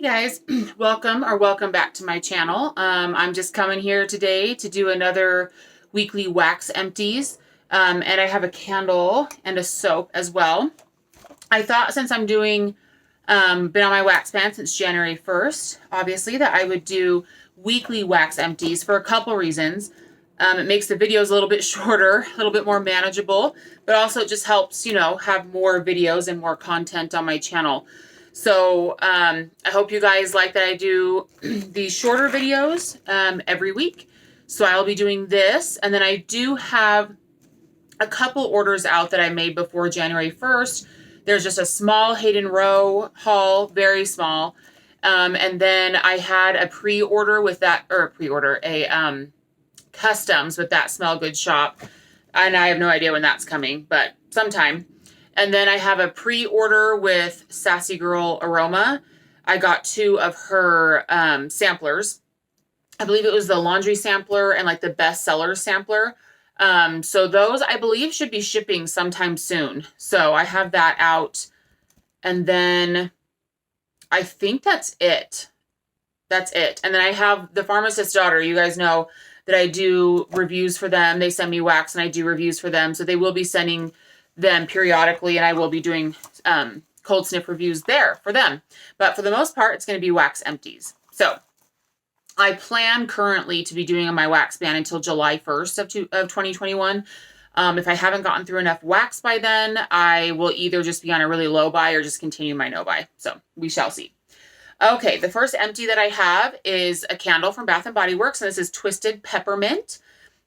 Hey guys, welcome back to my channel. I'm just coming here today to do another weekly wax empties. And I have a candle and a soap as well. I thought since I'm doing, been on my wax ban since January 1st, obviously, that I would do weekly wax empties for a couple reasons. It makes the videos a little bit shorter, a little bit more manageable, but also it just helps, have more videos and more content on my channel. So I hope you guys like that I do these shorter videos every week. So I'll be doing this. And then I do have a couple orders out that I made before January 1st. There's just a small Hayden Row haul, very small. And then I had a pre-order with that, or a customs with that Smell Good shop. And I have no idea when that's coming, but sometime. And then I have a pre-order with Sassy Girl Aroma. I got 2 of her samplers. I believe it was the laundry sampler and like the bestseller sampler. So those I believe should be shipping sometime soon. So I have that out. And then I think that's it. That's it. And then I have the Pharmacist's Daughter. You guys know that I do reviews for them. They send me wax and I do reviews for them. So they will be sending them periodically, and I will be doing cold sniff reviews there for them. But for the most part, it's going to be wax empties. So I plan currently to be doing on my wax ban until July 1st of 2021. If I haven't gotten through enough wax by then, I will either just be on a really low buy or just continue my no buy. So we shall see. Okay, the first empty that I have is a candle from Bath & Body Works, and this is Twisted Peppermint.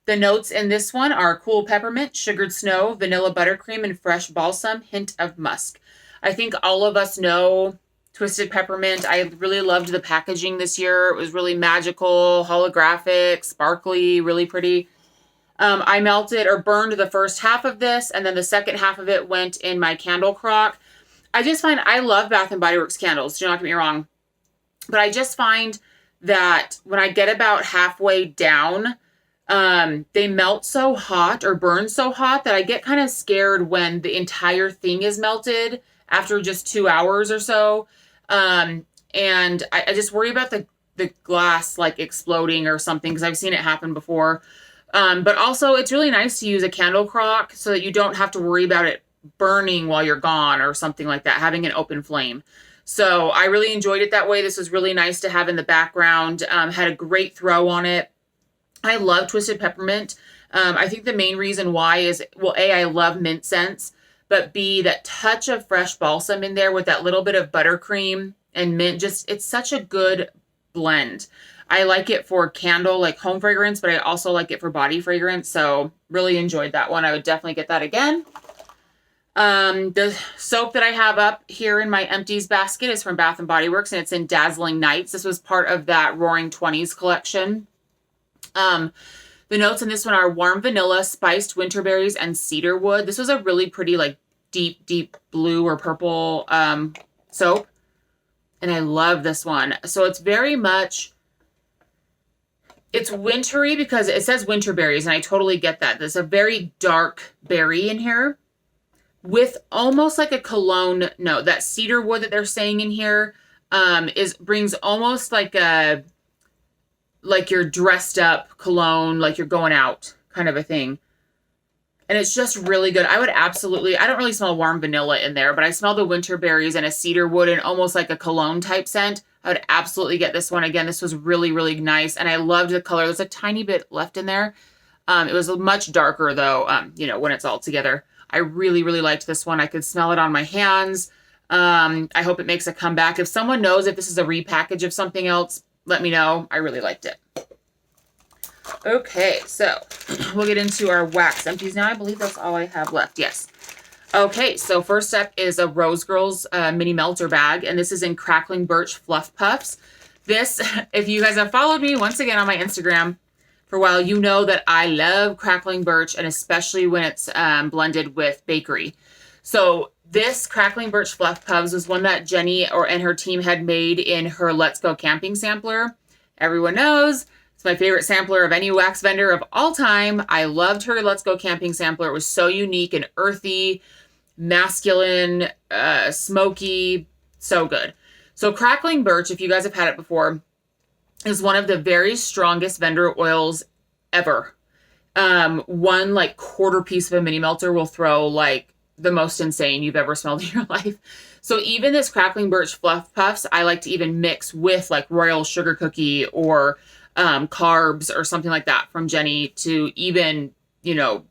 The notes in this one are cool peppermint, sugared snow, vanilla buttercream, and fresh balsam, hint of musk. I think all of us know Twisted Peppermint. I really loved the packaging this year. It was really magical, holographic, sparkly, really pretty. I melted or burned the first half of this, and then the second half of it went in my candle crock. I just find I love Bath & Body Works candles. Do not get me wrong. But I just find that when I get about halfway down, they melt so hot or burn so hot that I get kind of scared when the entire thing is melted after just 2 hours or so. And I just worry about the glass like exploding or something because I've seen it happen before. But also it's really nice to use a candle crock so that you don't have to worry about it burning while you're gone or something like that, having an open flame. So I really enjoyed it that way. This was really nice to have in the background. Had a great throw on it. I love Twisted Peppermint. I think the main reason why is, well, A, I love mint scents, but B, that touch of fresh balsam in there with that little bit of buttercream and mint, just, it's such a good blend. I like it for candle, like home fragrance, but I also like it for body fragrance. So really enjoyed that one. I would definitely get that again. The soap that I have up here in my empties basket is from Bath & Body Works, and it's in Dazzling Nights. This was part of that Roaring 20s collection. The notes in this one are warm vanilla, spiced winterberries, and cedar wood. This was a really pretty, like, deep blue or purple soap. And I love this one. So it's very much, it's wintry because it says winterberries, and I totally get that. There's a very dark berry in here with almost like a cologne note. That cedar wood that they're saying in here brings almost like a, like you're dressed up cologne, like you're going out kind of a thing. And it's just really good. I would absolutely, I don't really smell warm vanilla in there, but I smell the winter berries and a cedar wood and almost like a cologne type scent. I would absolutely get this one again. This was really, really nice. And I loved the color. There's a tiny bit left in there. It was much darker though, when it's all together. I really, really liked this one. I could smell it on my hands. I hope it makes a comeback. If someone knows if this is a repackage of something else, let me know. I really liked it. Okay, so we'll get into our wax empties now. I believe that's all I have left. Yes. Okay, so first up is a Rose Girls mini melter bag, and this is in Crackling Birch Fluff Puffs. This, if you guys have followed me once again on my Instagram for a while, you know that I love Crackling Birch, and especially when it's blended with bakery. So this Crackling Birch Fluff Puffs was one that Jenny and her team had made in her Let's Go Camping sampler. Everyone knows it's my favorite sampler of any wax vendor of all time. I loved her Let's Go Camping sampler. It was so unique and earthy, masculine, smoky, so good. So crackling birch, if you guys have had it before, is one of the very strongest vendor oils ever. One like quarter piece of a mini melter will throw like the most insane you've ever smelled in your life. So even this crackling birch fluff puffs, I like to even mix with like royal sugar cookie or carbs or something like that from Jenny to even, you know,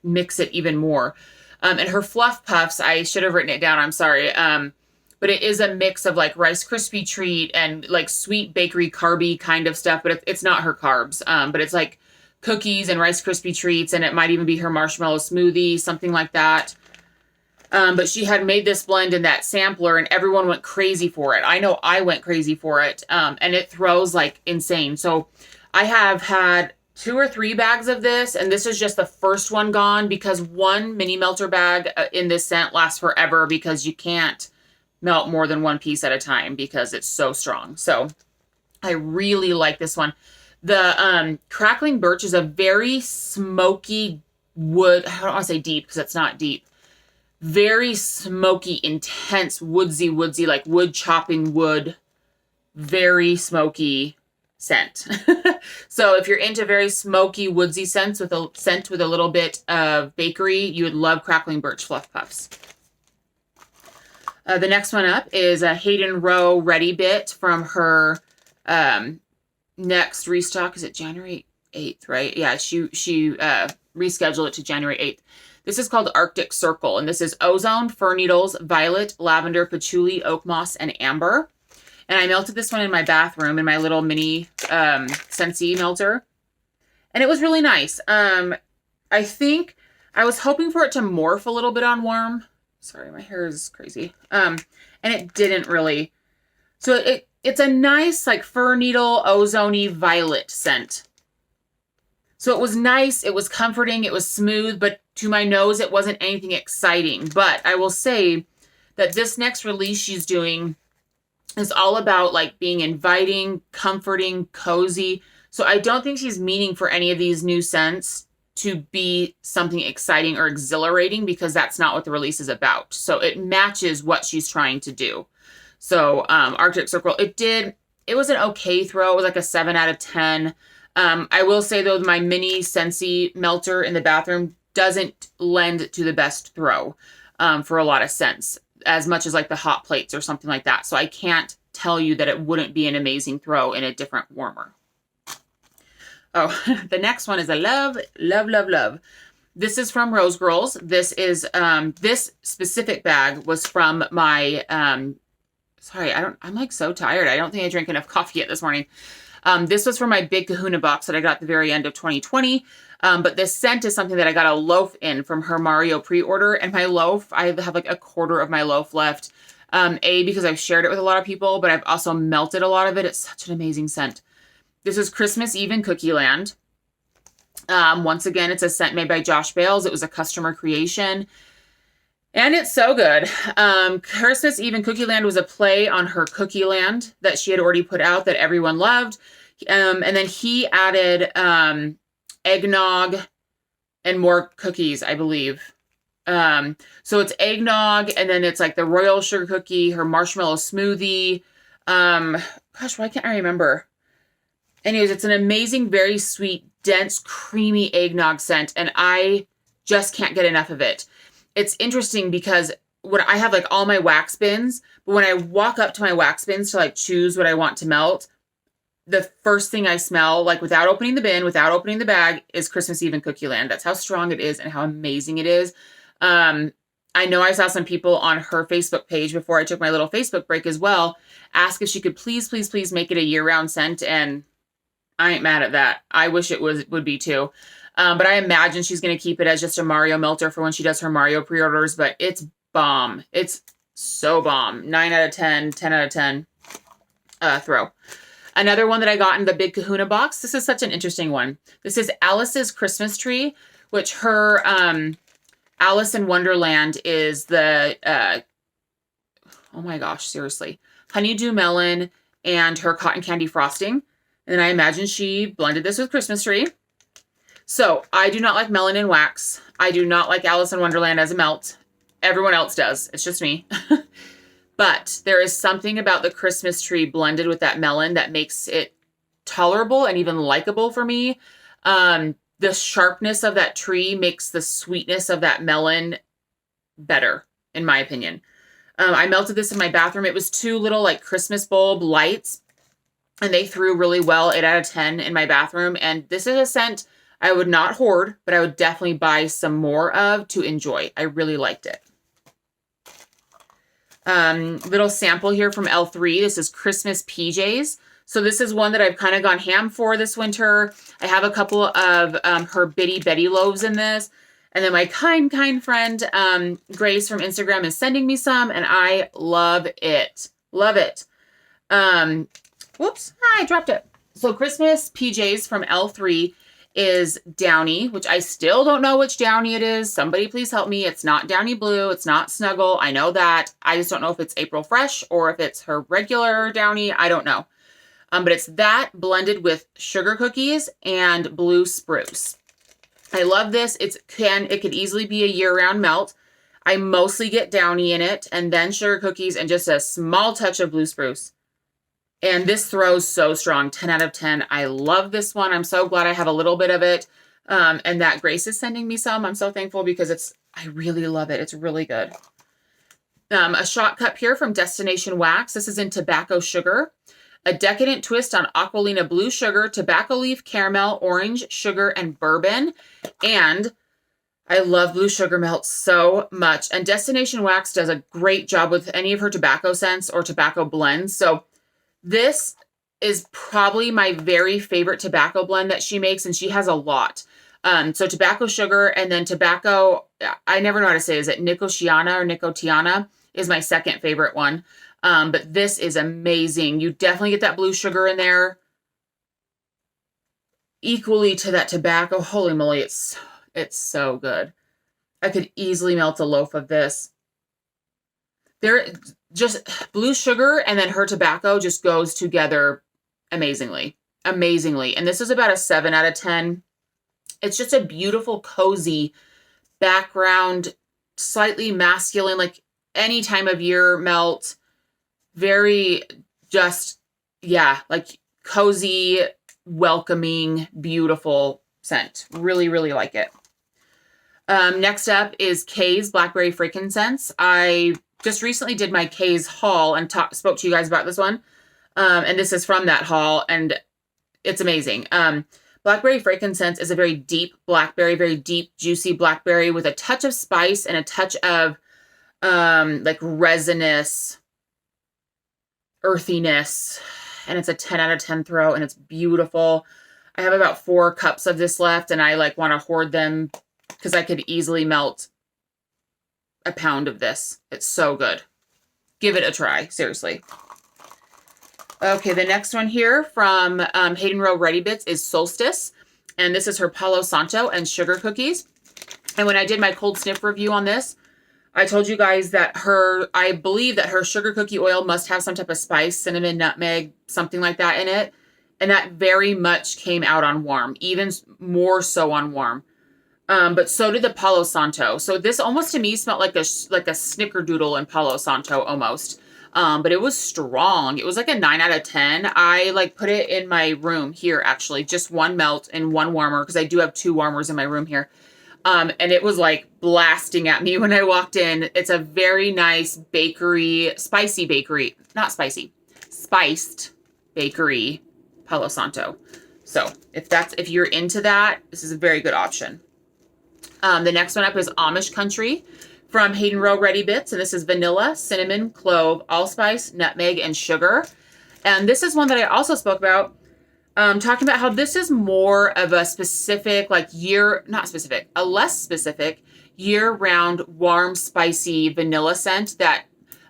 mix it even more. And her fluff puffs, I should have written it down. I'm sorry. But it is a mix of like Rice Krispie treat and like sweet bakery carby kind of stuff. But it's not her carbs. But it's like cookies and Rice Krispie treats, and it might even be her marshmallow smoothie, something like that. But she had made this blend in that sampler, and everyone went crazy for it. I know I went crazy for it, and it throws like insane. So I have had 2 or 3 bags of this, and this is just the first one gone because one mini melter bag in this scent lasts forever because you can't melt more than one piece at a time because it's so strong. So I really like this one. The crackling birch is a very smoky wood. I don't want to say deep because it's not deep. Very smoky, intense, woodsy, like wood chopping wood. Very smoky scent. So if you're into very smoky, woodsy scents with a little bit of bakery, you would love crackling birch fluff puffs. The next one up is a Hayden Row Ready Bit from her next restock. Is it January 8th, right? Yeah, she rescheduled it to January 8th. This is called Arctic Circle, and this is ozone, fir needles, violet, lavender, patchouli, oak moss, and amber. And I melted this one in my bathroom in my little mini Scentsy melter. And it was really nice. I think I was hoping for it to morph a little bit on warm. Sorry, my hair is crazy. And it didn't really. So it's a nice like fir needle, ozone-y violet scent. So it was nice. It was comforting. It was smooth. But to my nose, it wasn't anything exciting. But I will say that this next release she's doing is all about like being inviting, comforting, cozy. So I don't think she's meaning for any of these new scents to be something exciting or exhilarating because that's not what the release is about. So it matches what she's trying to do. So Arctic Circle, it was an okay throw. It was like a 7 out of 10. I will say though, my mini Scentsy melter in the bathroom doesn't lend to the best throw for a lot of scents, as much as like the hot plates or something like that. So I can't tell you that it wouldn't be an amazing throw in a different warmer. Oh, the next one is a love, love, love, love. This is from Rose Girls. This is, this specific bag was from my, sorry, I'm like so tired. I don't think I drank enough coffee yet this morning. This was from my big Kahuna box that I got at the very end of 2020. But this scent is something that I got a loaf in from her Mario pre-order. And my loaf, I have like a quarter of my loaf left. Because I've shared it with a lot of people, but I've also melted a lot of it. It's such an amazing scent. This is Christmas Eve in Cookie Land. Once again, it's a scent made by Josh Bales. It was a customer creation. And it's so good. Christmas Eve in Cookie Land was a play on her Cookie Land that she had already put out that everyone loved. And then he added eggnog and more cookies, I believe. So it's eggnog, and then it's like the royal sugar cookie, her marshmallow smoothie. Gosh, why can't I remember? Anyways, it's an amazing, very sweet, dense, creamy eggnog scent, and I just can't get enough of it. It's interesting because when I have like all my wax bins, but when I walk up to my wax bins to like choose what I want to melt, the first thing I smell, like without opening the bin, without opening the bag, is Christmas Eve in Cookie Land. That's how strong it is and how amazing it is. I know I saw some people on her Facebook page before I took my little Facebook break as well, ask if she could please, please, please make it a year-round scent, and I ain't mad at that. I wish it would be too. But I imagine she's going to keep it as just a Mario melter for when she does her Mario pre-orders, but it's bomb. It's so bomb. 9 out of 10, 10 out of 10 throw. Another one that I got in the Big Kahuna box. This is such an interesting one. This is Alice's Christmas Tree, which her Alice in Wonderland is the, oh my gosh, seriously, honeydew melon and her cotton candy frosting. And I imagine she blended this with Christmas Tree. So I do not like melon and wax. I do not like Alice in Wonderland as a melt. Everyone else does. It's just me. but there is something about the Christmas tree blended with that melon that makes it tolerable and even likable for me. The sharpness of that tree makes the sweetness of that melon better, in my opinion. I melted this in my bathroom. It was 2 little like Christmas bulb lights, and they threw really well, 8 out of 10 in my bathroom. And this is a scent I would not hoard, but I would definitely buy some more of to enjoy. I really liked it. Little sample here from L3. This is Christmas PJs. So this is one that I've kind of gone ham for this winter. I have a couple of her Bitty Betty loaves in this. And then my kind friend, Grace from Instagram is sending me some, and I love it. Love it. Whoops, I dropped it. So Christmas PJs from L3 is Downy, which I still don't know which Downy it is. Somebody please help me. It's not Downy Blue. It's not Snuggle. I know that. I just don't know if it's April Fresh or if it's her regular Downy. I don't know. But it's that blended with sugar cookies and blue spruce. I love this. It could easily be a year-round melt. I mostly get Downy in it, and then sugar cookies and just a small touch of blue spruce. And this throws so strong, 10 out of 10. I love this one. I'm so glad I have a little bit of it. And that Grace is sending me some. I'm so thankful because I really love it. It's really good. A shot cup here from Destination Wax. This is in tobacco sugar. A decadent twist on Aqualina blue sugar, tobacco leaf, caramel, orange, sugar, and bourbon. And I love blue sugar melts so much. And Destination Wax does a great job with any of her tobacco scents or tobacco blends. So this is probably my very favorite tobacco blend that she makes, and she has a lot. So tobacco sugar and then tobacco, I never know how to say, is it Nicotiana or Nicotiana is my second favorite one. But this is amazing. You definitely get that blue sugar in there equally to that tobacco. Holy moly, it's so good. I could easily melt a loaf of this. Just blue sugar and then her tobacco just goes together amazingly. Amazingly. And this is about a 7 out of 10. It's just a beautiful, cozy background, slightly masculine, like any time of year melt. Very just, yeah, like cozy, welcoming, beautiful scent. Really, really like it. Next up is Kay's Blackberry Frankincense. I just recently did my Kay's haul and spoke to you guys about this one. And this is from that haul, and it's amazing. Blackberry Frankincense is a very deep blackberry, very deep, juicy blackberry with a touch of spice and a touch of like resinous earthiness. And it's a 10 out of 10 throw, and it's beautiful. I have about 4 cups of this left, and I like want to hoard them because I could easily melt a pound of this. It's so good. Give it a try, seriously. Okay, the next one here from Hayden Row Ready Bits is Solstice. And this is her Palo Santo and sugar cookies. And when I did my cold snip review on this, I told you guys that I believe that her sugar cookie oil must have some type of spice, cinnamon, nutmeg, something like that in it. And that very much came out on warm, even more so on warm. But so did the Palo Santo. So this almost to me smelled like a snickerdoodle in Palo Santo almost. But it was strong. It was like a 9 out of 10. I like put it in my room here, actually, just one melt and one warmer, because I do have 2 warmers in my room here. And it was like blasting at me when I walked in. It's a very nice bakery, spicy bakery, not spicy, spiced bakery, Palo Santo. So if you're into that, this is a very good option. The next one up is Amish Country from Hayden Row Ready Bits. And this is vanilla, cinnamon, clove, allspice, nutmeg, and sugar. And this is one that I also spoke about, talking about how this is more of a specific, like a less specific year-round warm, spicy vanilla scent that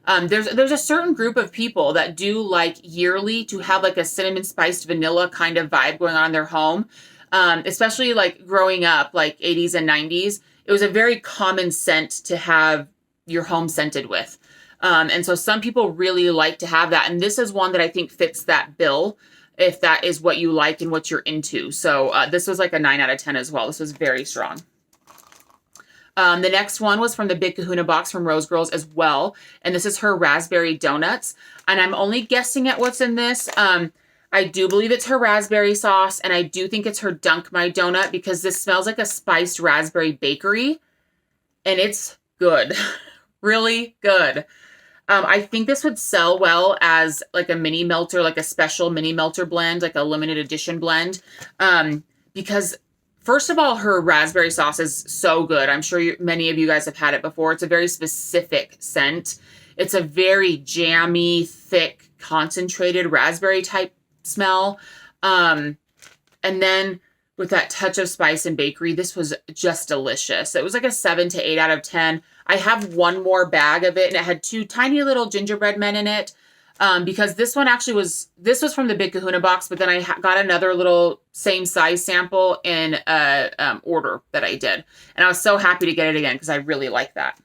there's a certain group of people that do like yearly to have like a cinnamon spiced vanilla kind of vibe going on in their home. Especially like growing up, like 80s and 90s, it was a very common scent to have your home scented with. And so some people really like to have that. And this is one that I think fits that bill, if that is what you like and what you're into. So this was like a 9 out of 10 as well. This was very strong. The next one was from the Big Kahuna box from Rose Girls as well. And this is her Raspberry Doughnuts. And I'm only guessing at what's in this. I do believe it's her raspberry sauce. And I do think it's her Dunk My Donut because this smells like a spiced raspberry bakery. And it's good. Really good. I think this would sell well as like a mini melter, like a special mini melter blend, like a limited edition blend. Because first of all, her raspberry sauce is so good. I'm sure many of you guys have had it before. It's a very specific scent. It's a very jammy, thick, concentrated raspberry type smell. And then with that touch of spice and bakery, this was just delicious. It was like a 7 to 8 out of 10. I have one more bag of it, and it had 2 tiny little gingerbread men in it. Because this one actually was from the Big Kahuna box, but then I got another little same size sample in a order that I did. And I was so happy to get it again because I really like that.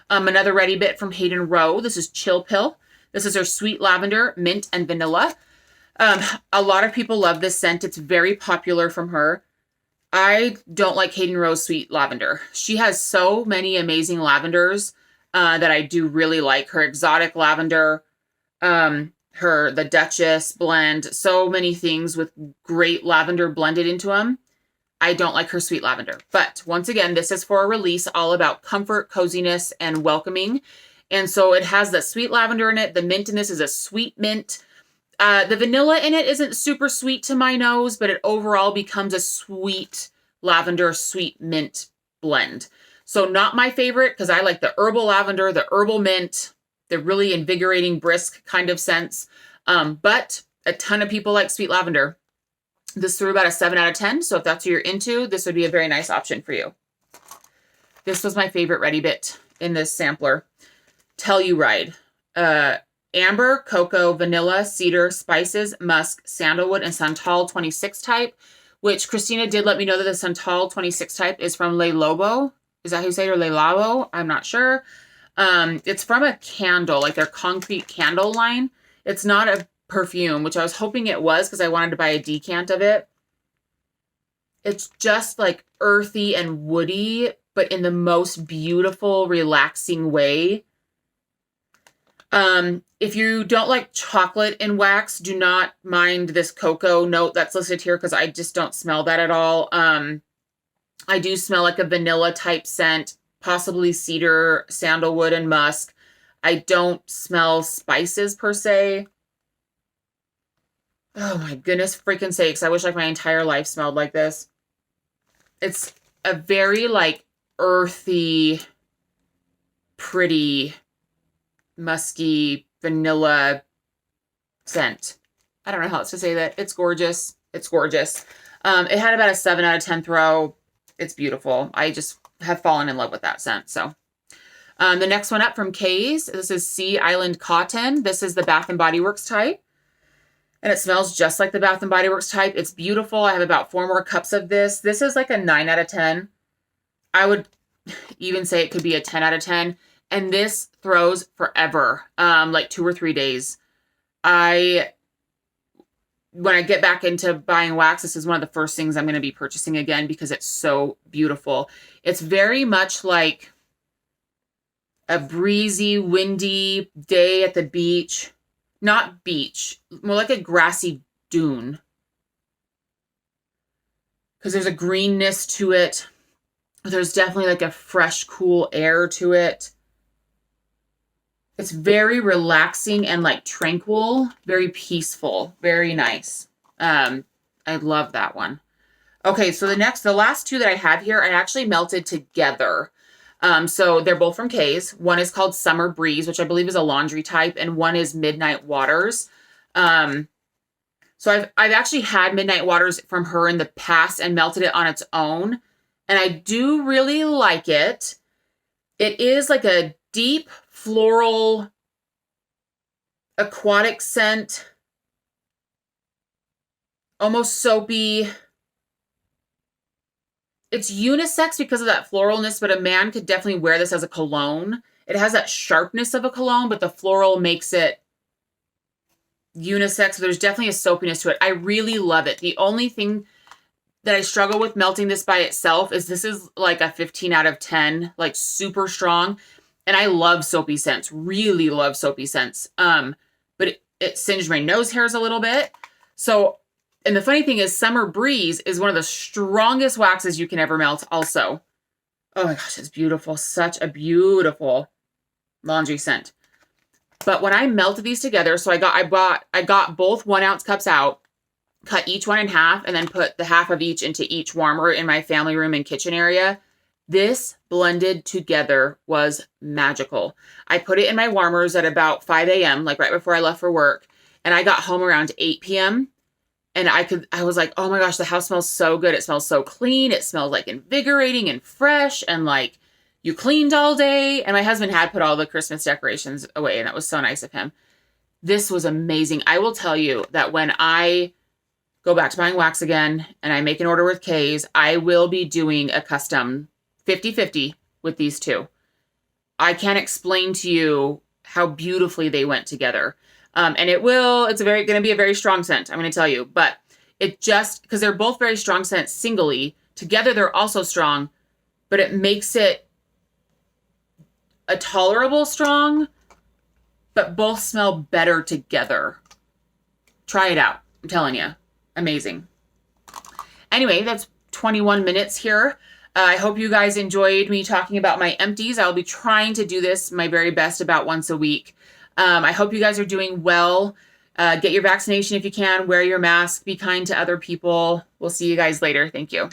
Another Ready Bit from Hayden Row. This is Chill Pill. This is her sweet lavender, mint, and vanilla. A lot of people love this scent. It's very popular from her. I don't like Hayden Row's sweet lavender. She has so many amazing lavenders that I do really like. Her exotic lavender, the Duchess blend, so many things with great lavender blended into them. I don't like her sweet lavender. But once again, this is for a release all about comfort, coziness, and welcoming. And so it has the sweet lavender in it. The mint in this is a sweet mint. The vanilla in it isn't super sweet to my nose, but it overall becomes a sweet lavender, sweet mint blend. So not my favorite because I like the herbal lavender, the herbal mint, the really invigorating, brisk kind of scents. But a ton of people like sweet lavender. This threw about a 7 out of 10. So if that's what you're into, this would be a very nice option for you. This was my favorite Ready Bit in this sampler. Telluride. Amber, cocoa, vanilla, cedar, spices, musk, sandalwood, and Santal 26 type, which Christina did let me know that the Santal 26 type is from Le Lobo. Is that how you say it, or Le Labo? I'm not sure. It's from a candle, like their concrete candle line. It's not a perfume, which I was hoping it was because I wanted to buy a decant of it. It's just like earthy and woody, but in the most beautiful, relaxing way. If you don't like chocolate in wax, do not mind this cocoa note that's listed here because I just don't smell that at all. I do smell like a vanilla type scent, possibly cedar, sandalwood, and musk. I don't smell spices per se. Oh my goodness freaking sakes. I wish like my entire life smelled like this. It's a very like earthy, pretty, musky, vanilla scent. I don't know how else to say that. It's gorgeous. It's gorgeous. It had about a 7 out of 10 throw. It's beautiful. I just have fallen in love with that scent. So the next one up from Kay's. This is Sea Island Cotton. This is the Bath & Body Works type. And it smells just like the Bath & Body Works type. It's beautiful. I have about 4 more cups of this. This is like a 9 out of 10. I would even say it could be a 10 out of 10. And this throws forever, like 2 or 3 days. When I get back into buying wax, this is one of the first things I'm going to be purchasing again because it's so beautiful. It's very much like a breezy, windy day at the beach. Not beach, more like a grassy dune. Because there's a greenness to it. There's definitely like a fresh, cool air to it. It's very relaxing and like tranquil, very peaceful, very nice. I love that one. Okay, so the last 2 that I have here, I actually melted together. So they're both from Kay's. One is called Summer Breeze, which I believe is a laundry type, and one is Midnight Waters. So I've actually had Midnight Waters from her in the past and melted it on its own, and I do really like it. It is like a deep floral aquatic scent, almost soapy. It's unisex because of that floralness, but a man could definitely wear this as a cologne. It has that sharpness of a cologne, but the floral makes it unisex. So there's definitely a soapiness to it. I really love it. The only thing that I struggle with melting this by itself is this is like a 15 out of 10, like super strong. And I love soapy scents, really love soapy scents. But it singed my nose hairs a little bit. So, and the funny thing is Summer Breeze is one of the strongest waxes you can ever melt also. Oh my gosh, it's beautiful. Such a beautiful laundry scent. But when I melted these together, so I got both 1 ounce cups out, cut each one in half, and then put the half of each into each warmer in my family room and kitchen area. This blended together was magical. I put it in my warmers at about 5 a.m., like right before I left for work. And I got home around 8 p.m. And I was like, oh my gosh, the house smells so good. It smells so clean. It smells like invigorating and fresh. And like you cleaned all day. And my husband had put all the Christmas decorations away. And that was so nice of him. This was amazing. I will tell you that when I go back to buying wax again and I make an order with K's, I will be doing a custom 50-50 with these two. I can't explain to you how beautifully they went together. And it's going to be a very strong scent, I'm going to tell you, but it just, because they're both very strong scents singly, together they're also strong, but it makes it a tolerable strong, but both smell better together. Try it out. I'm telling you. Amazing. Anyway, that's 21 minutes here. I hope you guys enjoyed me talking about my empties. I'll be trying to do this my very best about once a week. I hope you guys are doing well. Get your vaccination if you can. Wear your mask. Be kind to other people. We'll see you guys later. Thank you.